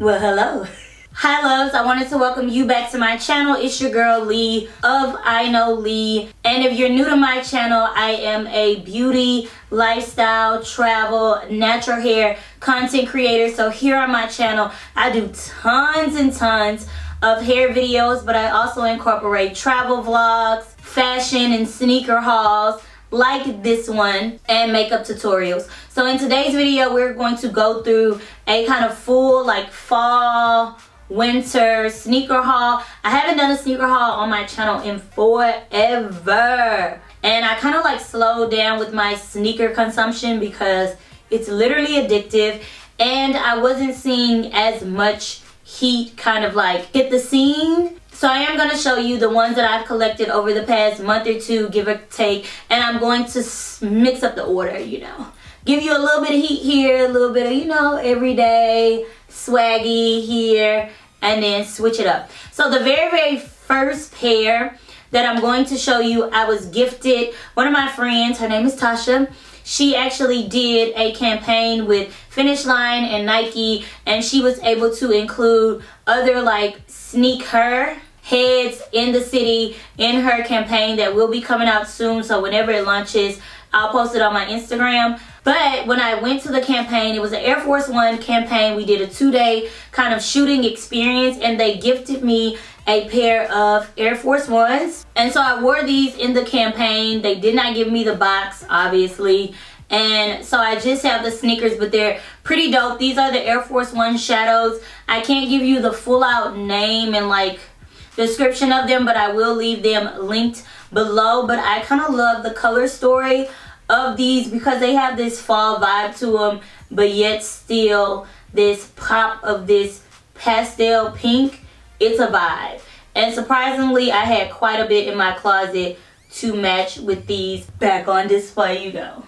Well, hello. Hi loves, I wanted to welcome you back to my channel. It's your girl Lee of iknowlee, and if you're new to my channel, I am a beauty, lifestyle, travel, natural hair content creator. So here on my channel, I do tons and tons of hair videos, but I also incorporate travel vlogs, fashion and sneaker hauls like this one, and makeup tutorials. So in today's video, we're going to go through a kind of full like fall winter sneaker haul. I haven't done a sneaker haul on my channel in forever, and I kind of like slowed down with my sneaker consumption because it's literally addictive, and I wasn't seeing as much heat kind of like hit the scene. So I am going to show you the ones that I've collected over the past month or two, give or take, and I'm going to mix up the order, you know. Give you a little bit of heat here, a little bit of, you know, everyday swaggy here, and then switch it up. So the very first pair that I'm going to show you, I was gifted. One of my friends, her name is Tasha, she actually did a campaign with Finish Line and Nike, and she was able to include other like sneaker heads in the city in her campaign that will be coming out soon. So whenever it launches, I'll post it on my Instagram. But when I went to the campaign, it was an Air Force One campaign. We did a 2-day kind of shooting experience, and they gifted me a pair of Air Force Ones. And so I wore these in the campaign. They did not give me the box, obviously. And so I just have the sneakers, but they're pretty dope. These are the Air Force One Shadows. I can't give you the full out name and like description of them, but I will leave them linked below. But I kind of love the color story of these because they have this fall vibe to them, but yet still this pop of this pastel pink. It's a vibe, and surprisingly I had quite a bit in my closet to match with these. Back on display you go.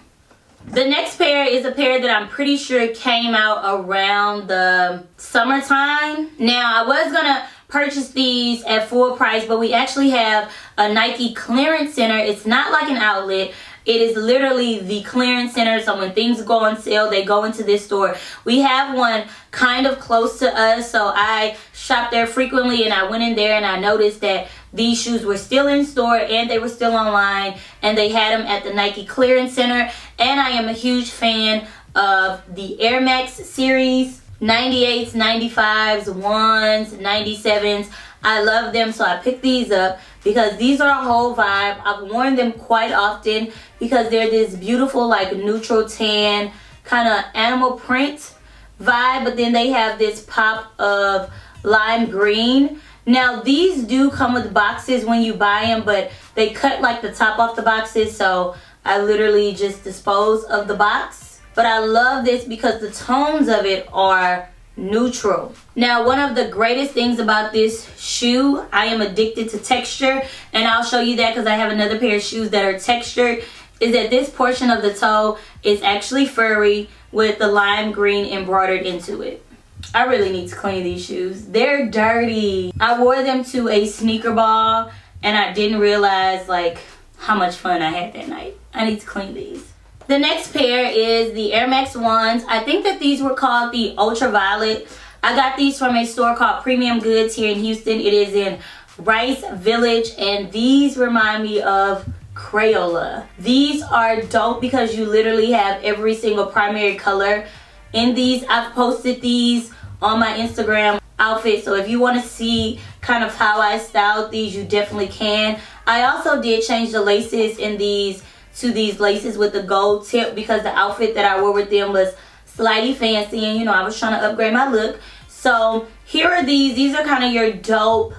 The next pair is a pair that I'm pretty sure came out around the summertime. Now I was gonna purchase these at full price, but we actually have a Nike clearance center. It's not like an outlet. It is literally the clearance center. So when things go on sale, they go into this store. We have one kind of close to us, so I shop there frequently, and I went in there and I noticed that these shoes were still in store and they were still online, and they had them at the Nike clearance center. And I am a huge fan of the Air Max series, 98s, 95s, 1s, 97s. I love them, so I picked these up because these are a whole vibe. I've worn them quite often because they're this beautiful like neutral tan kind of animal print vibe, but then they have this pop of lime green. Now these do come with boxes when you buy them, but they cut like the top off the boxes, so I literally just dispose of the box. But I love this because the tones of it are neutral. Now one of the greatest things about this shoe, I am addicted to texture, and I'll show you that because I have another pair of shoes that are textured, is that this portion of the toe is actually furry with the lime green embroidered into it. I really need to clean these shoes. They're dirty. I wore them to a sneaker ball and I didn't realize like how much fun I had that night. I need to clean these. The next pair is the Air Max ones. I think that these were called the Ultraviolet. I got these from a store called Premium Goods here in Houston. It is in Rice Village, and these remind me of Crayola. These are dope because you literally have every single primary color in these. I've posted these on my Instagram outfit, so if you want to see kind of how I styled these, you definitely can. I also did change the laces in these to these laces with the gold tip because the outfit that I wore with them was slightly fancy, and you know I was trying to upgrade my look. So here are these are kind of your dope,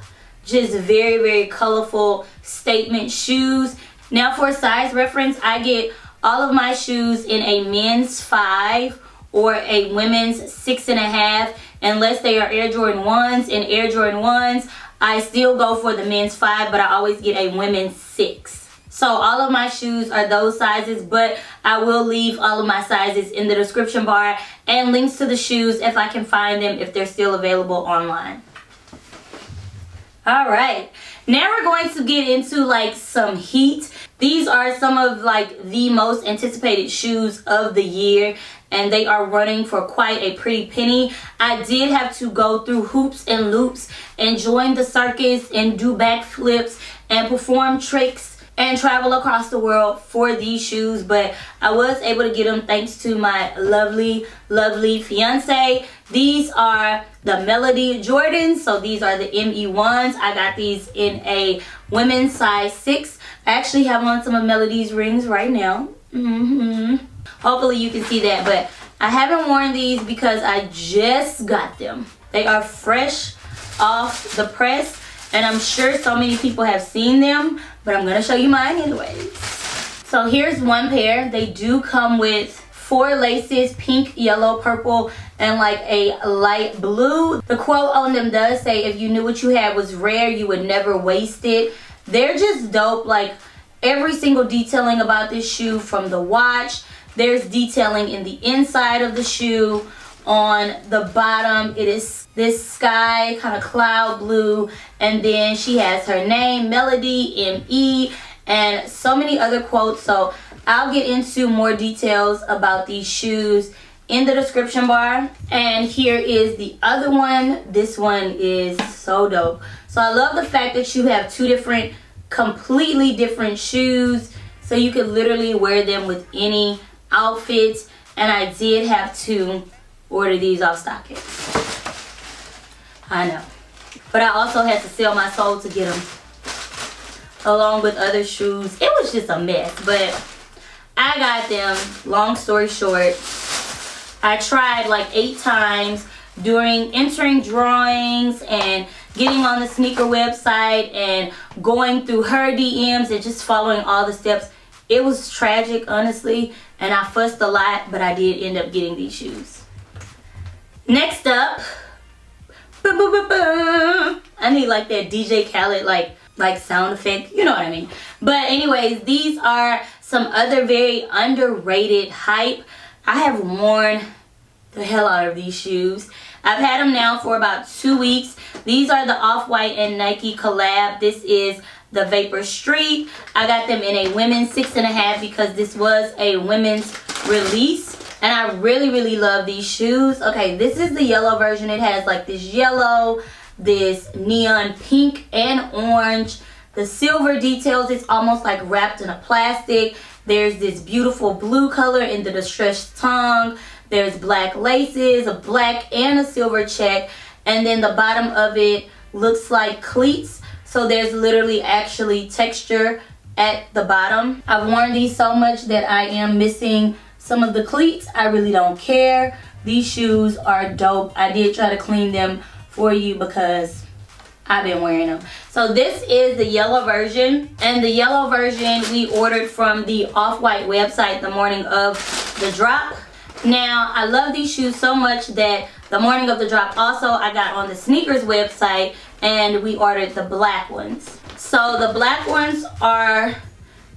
just very colorful statement shoes. Now for size reference, I get all of my shoes in a men's 5 or a women's 6.5, unless they are Air Jordan 1s. And Air Jordan 1s, I still go for the men's 5, but I always get a women's 6. So all of my shoes are those sizes, but I will leave all of my sizes in the description bar and links to the shoes if I can find them, if they're still available online. All right, now we're going to get into like some heat. These are some of like the most anticipated shoes of the year, and they are running for quite a pretty penny. I did have to go through hoops and loops and join the circus and do backflips and perform tricks and travel across the world for these shoes, but I was able to get them thanks to my lovely fiance. These are the Melody Jordans, so these are the ME1s. I got these in a women's size 6. I actually have on some of Melody's rings right now. Hopefully you can see that, but I haven't worn these because I just got them. They are fresh off the press, and I'm sure so many people have seen them, but I'm gonna show you mine anyways. So here's one pair. They do come with 4 laces, pink, yellow, purple, and like a light blue. The quote on them does say, if you knew what you had was rare, you would never waste it. They're just dope. Like every single detailing about this shoe, from the watch, there's detailing in the inside of the shoe. On the bottom, it is this sky kind of cloud blue, and then she has her name, Melody, M-E, and so many other quotes. So I'll get into more details about these shoes in the description bar. And here is the other one. This one is so dope. So I love the fact that you have 2 different, completely different shoes, so you could literally wear them with any outfit. And I did have to order these off StockX. I know, but I also had to sell my soul to get them, along with other shoes. It was just a mess, but I got them. Long story short, I tried like 8 times during entering drawings and getting on the sneaker website and going through her DMs and just following all the steps. It was tragic, honestly, and I fussed a lot, but I did end up getting these shoes. Next up, I need like that DJ Khaled like sound effect, you know what I mean. But anyways, these are some other very underrated hype. I have worn the hell out of these shoes. I've had them now for about 2 weeks. These are the OffWhite and Nike collab. This is the Vapor Street. I got them in a women's 6.5 because this was a women's release. And I really love these shoes. Okay, this is the yellow version. It has like this yellow, this neon pink and orange. The silver details, it's almost like wrapped in a plastic. There's this beautiful blue color in the distressed tongue. There's black laces, a black and a silver check. And then the bottom of it looks like cleats. So there's literally actually texture at the bottom. I've worn these so much that I am missing some of the cleats. I really don't care. These shoes are dope. I did try to clean them for you because I've been wearing them. So this is the yellow version, and the yellow version we ordered from the OffWhite website the morning of the drop. Now I love these shoes so much that the morning of the drop also I got on the sneakers website and we ordered the black ones. So the black ones are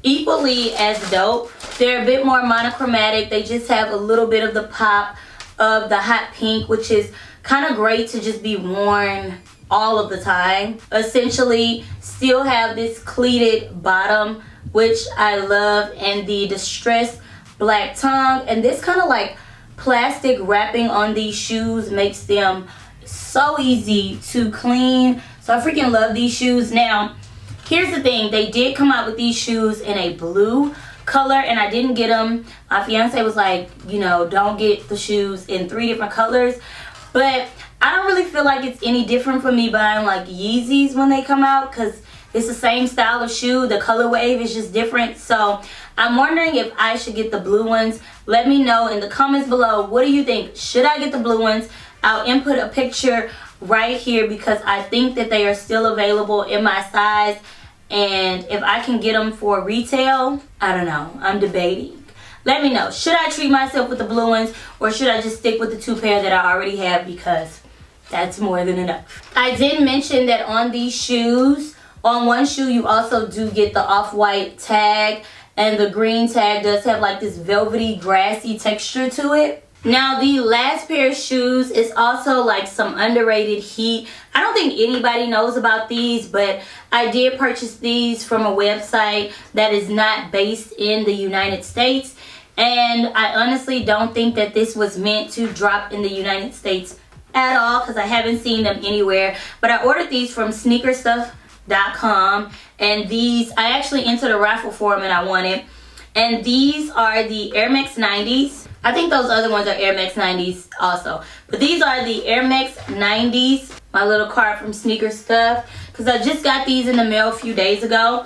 equally as dope. They're a bit more monochromatic. They just have a little bit of the pop of the hot pink, which is kind of great to just be worn all of the time. Essentially still have this pleated bottom, which I love, and the distressed black tongue, and this kind of like plastic wrapping on these shoes makes them so easy to clean. So I freaking love these shoes. Now here's the thing, they did come out with these shoes in a blue color and I didn't get them. My fiance was like, you know, don't get the shoes in 3 different colors, but I don't really feel like it's any different from me buying like Yeezys when they come out, because it's the same style of shoe. The color wave is just different. So I'm wondering if I should get the blue ones. Let me know in the comments below. What do you think? Should I get the blue ones? I'll input a picture right here because I think that they are still available in my size. And if I can get them for retail, I don't know. I'm debating. Let me know. Should I treat myself with the blue ones, or should I just stick with the 2 pair that I already have, because that's more than enough. I did mention that on these shoes, on one shoe you also do get the OffWhite tag, and the green tag does have like this velvety grassy texture to it. Now the last pair of shoes is also like some underrated heat. I don't think anybody knows about these, but I did purchase these from a website that is not based in the United States. And I honestly don't think that this was meant to drop in the United States at all, because I haven't seen them anywhere. But I ordered these from sneakerstuff.com, and these I actually entered a raffle for them and I won it. And these are the Air Max 90s. I think those other ones are Air Max 90s also, but these are the Air Max 90s. My little card from Sneaker Stuff, because I just got these in the mail a few days ago.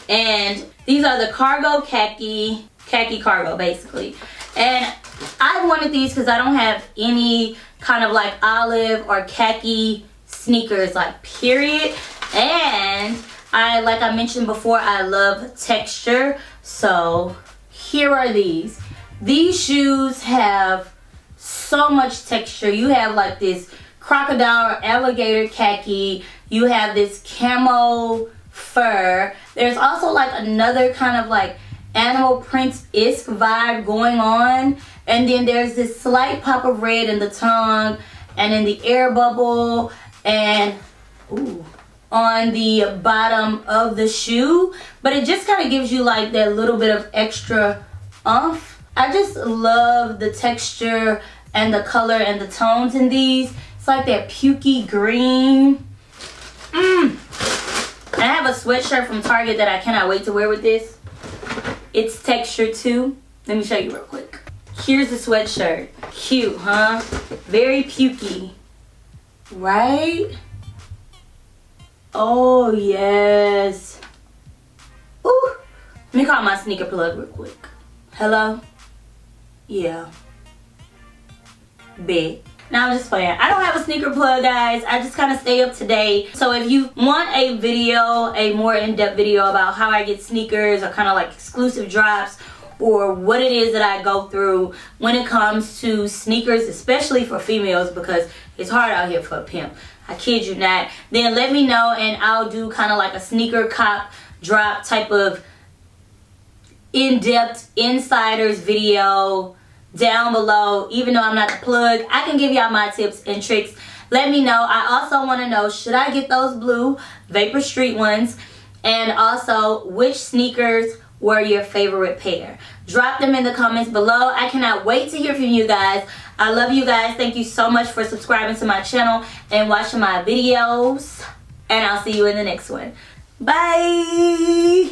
And these are the cargo khaki cargo basically. And I wanted these because I don't have any kind of like olive or khaki sneakers, like period. And like I mentioned before, I love texture. So here are these. These shoes have so much texture. You have like this crocodile or alligator khaki. You have this camo fur. There's also like another kind of like animal print-esque vibe going on. And then there's this slight pop of red in the tongue and in the air bubble and on the bottom of the shoe. But it just kind of gives you like that little bit of extra oomph. I just love the texture and the color and the tones in these. It's like that pukey green. And I have a sweatshirt from Target that I cannot wait to wear with this. It's textured too. Let me show you real quick. Here's the sweatshirt. Cute, huh? Very pukey. Right? Oh, yes. Ooh. Let me call my sneaker plug real quick. Hello? Yeah. Big. Now I'm just playing. I don't have a sneaker plug, guys. I just kind of stay up to date. So if you want a video, a more in-depth video about how I get sneakers or kind of like exclusive drops or what it is that I go through when it comes to sneakers, especially for females, because it's hard out here for a pimp. I kid you not. Then let me know and I'll do kind of like a sneaker cop drop type of in-depth insiders video down below. Even though I'm not the plug, I can give y'all my tips and tricks. Let me know. I also want to know, should I get those blue Vapor Street ones? And also, which sneakers were your favorite pair? Drop them in the comments below. I cannot wait to hear from you guys. I love you guys. Thank you so much for subscribing to my channel and watching my videos. And I'll see you in the next one. Bye.